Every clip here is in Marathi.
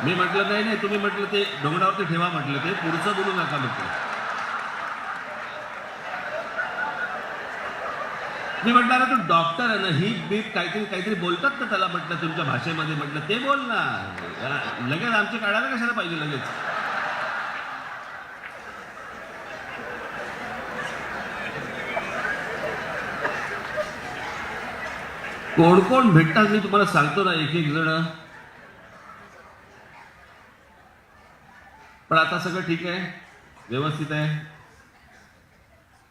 मी म्हटलं नाही नाही, तुम्ही म्हटलं ते डोंगरावरती ठेवा, म्हटलं ते पुढचं बोलू नका म्हटलं. मी म्हटलं अरे तू डॉक्टर आहे ना, ही बीप काहीतरी काहीतरी बोलतात ना त्याला, म्हटलं तुमच्या भाषेमध्ये, म्हटलं ते बोल ना. लगेच आमची काढायला कशाला पाहिजे लगेच. कोण कोण भेटतात मी तुम्हाला सांगतो ना, एक एक जण. पण आता सगळं ठीक आहे, व्यवस्थित आहे.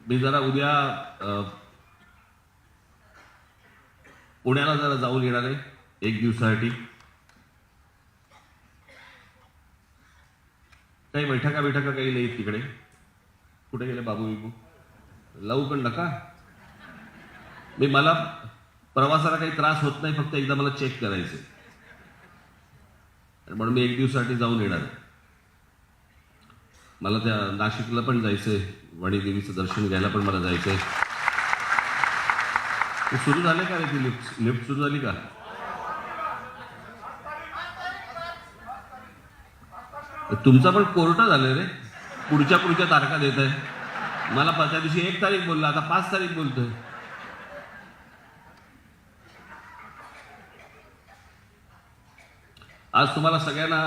मी जरा उद्या पुण्याला जरा जाऊन येणार आहे एक दिवसासाठी. काही बैठका काही नाही तिकडे. कुठे गेले बाबू बिबू? लावू पण नका. मला प्रवासाला काही त्रास होत नाही, फक्त एकदा मला चेक करायचं म्हणून मी एक दिवसासाठी जाऊन येणार. मला त्या नाशिकला पण जायचंय, वाणी देवीचं दर्शन घ्यायला पण मला जायचंय. सुरू झाले का रे ती लिफ्ट सुरू झाली का? तुमचा पण कोर्ट झालं रे, पुढच्या तारखा देत आहे. मला त्या दिवशी 1 तारीख बोलला, आता 5 तारीख बोलतोय. आज तुम्हाला सगळ्यांना,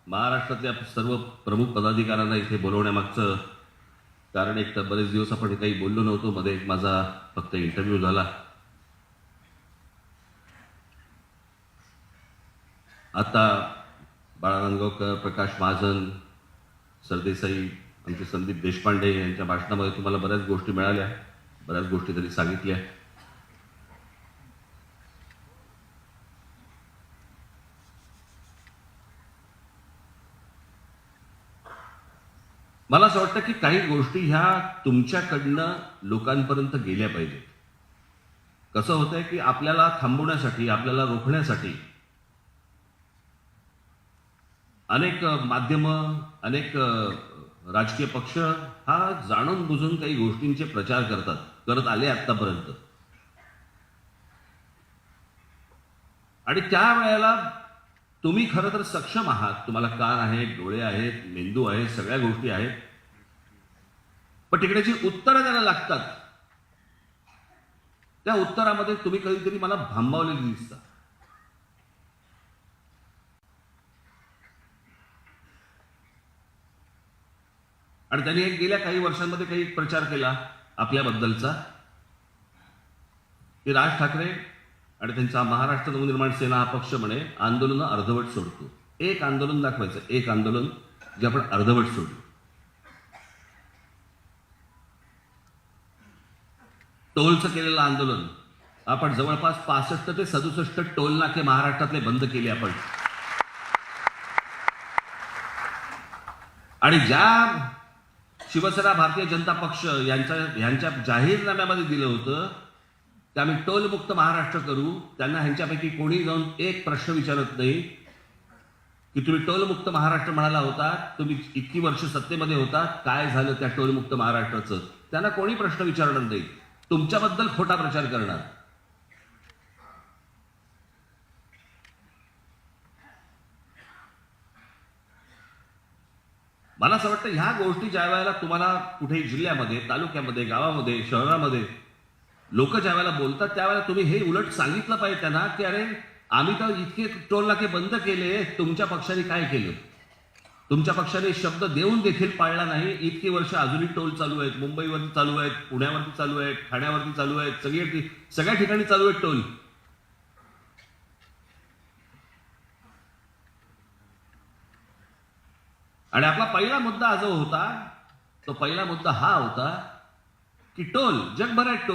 महाराष्ट्रातल्या सर्व प्रमुख पदाधिकाऱ्यांना इथे बोलवण्यामागचं कारण, एक तर बरेच दिवस आपण काही बोललो नव्हतो. मध्ये एक माझा फक्त इंटरव्ह्यू झाला. आता बाळा नांदगावकर, प्रकाश महाजन, सरदेसाई, आमचे संदीप देशपांडे यांच्या भाषणामध्ये तुम्हाला बऱ्याच गोष्टी मिळाल्या, बऱ्याच गोष्टी त्यांनी सांगितल्या. मला असं वाटतं की काही गोष्टी ह्या तुमच्याकडनं लोकांपर्यंत गेल्या पाहिजेत. कसं होतंय की आपल्याला थांबवण्यासाठी, आपल्याला रोखण्यासाठी अनेक माध्यमं, अनेक राजकीय पक्ष हा जाणून बुजून काही गोष्टींचे प्रचार करत आले आतापर्यंत. आणि त्यावेळेला तुम्ही खरं तर सक्षम आहात, तुम्हाला कान आहेत, डोळे आहेत, मेंदू आहे, सगळ्या गोष्टी आहेत. पण तिकडेची उत्तरं द्यायला लागतात. त्या उत्तरामध्ये तुम्ही कधीतरी मला भांबावलेली दिसता. आणि त्यांनी एक गेल्या काही वर्षांमध्ये काही प्रचार केला आपल्याबद्दलचा, की राज ठाकरे आणि त्यांचा महाराष्ट्र नवनिर्माण सेना हा पक्ष म्हणे आंदोलन अर्धवट सोडतो. एक आंदोलन दाखवायचं, एक आंदोलन जे आपण अर्धवट सोडलं. टोलचं केलेलं आंदोलन आपण जवळपास 65 ते 67 टोल नाके महाराष्ट्रातले बंद केले आपण. आणि ज्या शिवसेना, भारतीय जनता पक्ष यांच्या जाहीरनाम्यामध्ये दिलं होतं की आम्ही टोलमुक्त महाराष्ट्र करू, त्यांना ह्यांच्यापैकी कोणी जाऊन एक प्रश्न विचारत नाही की तुम्ही टोलमुक्त महाराष्ट्र म्हणाला होता, तुम्ही इतकी वर्ष सत्तेमध्ये होता, काय झालं त्या टोलमुक्त महाराष्ट्राचं? त्यांना कोणी प्रश्न विचारणार नाही, तुमच्याबद्दल खोटा प्रचार करणार. मला असं वाटतं ह्या गोष्टी ज्या वेळेला तुम्हाला कुठेही जिल्ह्यामध्ये, तालुक्यामध्ये, गावामध्ये, शहरामध्ये लोक ज्या वेळेला बोलतात, त्यावेळेला तुम्ही हे उलट सांगितलं पाहिजे त्यांना की अरे आम्ही तर इतके टोल नाके बंद केले, तुमच्या पक्षाने काय केलं? तुमच्या पक्षाने शब्द देऊन देखील पाळला नाही. इतकी वर्ष अजूनही टोल चालू आहेत, मुंबईवरती चालू आहेत, पुण्यावरती चालू आहेत, ठाण्यावरती चालू आहेत, सगळ्या ठिकाणी चालू आहेत टोल. आणि आपला पहिला मुद्दा जो होता, तो पहिला मुद्दा हा होता की टोल, जगभरात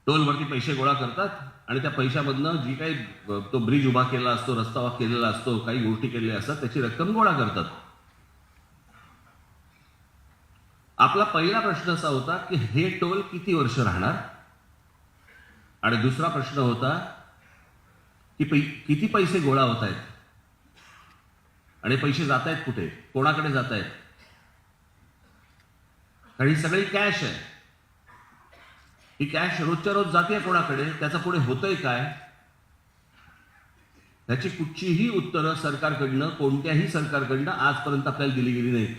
टोलवरती पैसे गोळा करतात आणि त्या पैशामधनं जी काही तो ब्रिज उभा केला असतो, रस्ता केलेला असतो, काही गोष्टी केलेल्या असतात, त्याची रक्कम गोळा करतात. आपला पहिला प्रश्न असा होता की हे टोल किती वर्ष राहणार? आणि दुसरा प्रश्न होता की किती पैसे गोळा होत आहेत आणि पैसे जात आहेत कुठे, कोणाकडे जात आहेत? कारण ही सगळी कॅश आहे. ही कॅश रोजच्या रोज जाते कोणाकडे, त्याचं पुढे होतंय काय? त्याची कुठचीही उत्तरं सरकारकडनं, कोणत्याही सरकारकडनं आजपर्यंत आपल्याला दिली गेली नाही.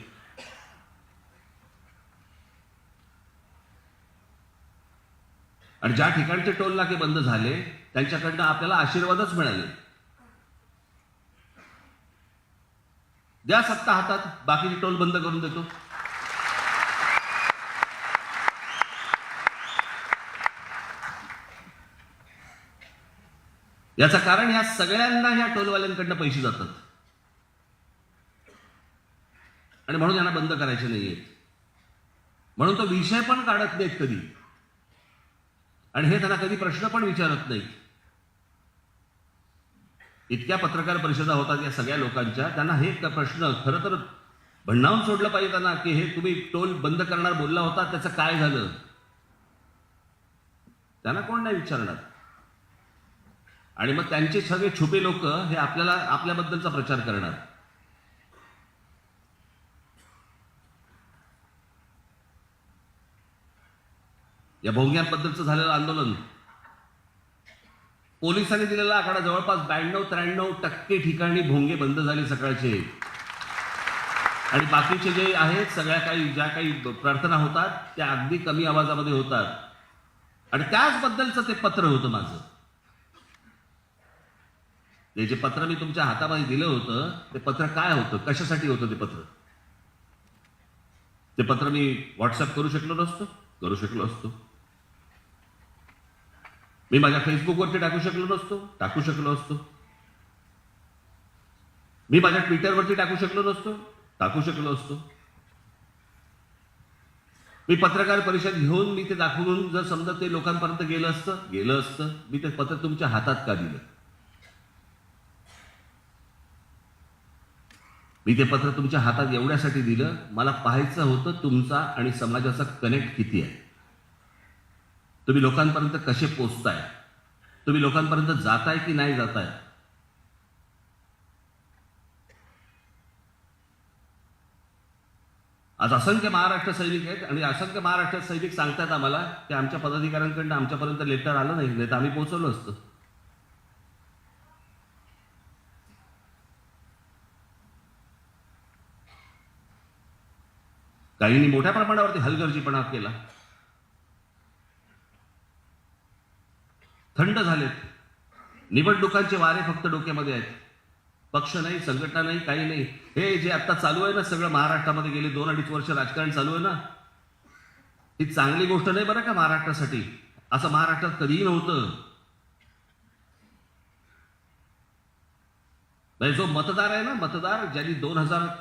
आणि ज्या ठिकाणचे टोल नाके बंद झाले त्यांच्याकडनं आपल्याला आशीर्वादच मिळाले. द्या सत्ता हातात, बाकीचे टोल बंद करून देतो. याचं कारण या सगळ्यांना ह्या टोलवाल्यांकडनं पैसे जातात आणि म्हणून यांना बंद करायचे नाहीयेत. म्हणून तो विषय पण काढत नाहीत कधी, आणि हे त्यांना कधी प्रश्न पण विचारत नाहीत. इतक्या पत्रकार परिषदा होतात या सगळ्या लोकांच्या, त्यांना हे प्रश्न खरं तर भन्नावून सोडलं पाहिजे त्यांना, की हे तुम्ही टोल बंद करणार बोलला होता, त्याचं काय झालं? त्यांना कोण नाही विचारणार. आणि मग त्यांचे सगळे छुपे लोक हे आपल्याबद्दलचा प्रचार करणार. या भोंग्यांबद्दलचं झालेलं आंदोलन, पोलिसांनी दिलेला आकडा जवळपास 92-93% ठिकाणी भोंगे बंद झाले सकाळचे. आणि बाकीचे जे आहेत ज्या काही प्रार्थना होतात त्या अगदी कमी आवाजामध्ये होतात. आणि त्याचबद्दलचं ते पत्र होतं माझं. ते जे पत्र मी तुमच्या हातामध्ये दिलं होतं, ते पत्र काय होतं, कशासाठी होतं ते पत्र? ते पत्र मी व्हॉट्सअप करू शकलो असतो. मी माझ्या फेसबुकवरती टाकू शकलो असतो. मी माझ्या ट्विटरवरती टाकू शकलो असतो. मी पत्रकार परिषद घेऊन मी ते दाखवून जर समजा ते लोकांपर्यंत गेलं असतं, मी ते पत्र तुमच्या हातात का दिलं? मी ते पत्र तुमच्या हातात एवढ्यासाठी दिलं, मला पाहायचं होतं तुमचा आणि समाजाचा कनेक्ट किती आहे. तुम्ही लोकांपर्यंत कसे पोचताय, तुम्ही लोकांपर्यंत जाताय की नाही जाताय. आज असंख्य महाराष्ट्र सैनिक आहेत आणि असंख्य महाराष्ट्र सैनिक सांगतात आम्हाला की आमच्या पदाधिकाऱ्यांकडनं आमच्यापर्यंत लेटर आलं नाही, तर आम्ही पोहोचवलं असतं. काहींनी मोठ्या प्रमाणावरती हलगर्जीपणा केला. थंड झालेत. निवडणुकांचे वारे फक्त डोक्यामध्ये आहेत. पक्ष नाही, संघटना नाही, काही नाही. हे जे आता चालू आहे ना सगळं महाराष्ट्रामध्ये, गेले 2-2.5 वर्ष राजकारण चालू आहे ना, ही चांगली गोष्ट नाही बरं का महाराष्ट्रासाठी. असं महाराष्ट्रात कधीही नव्हतं. जो मतदार आहे ना, मतदार ज्यांनी 2000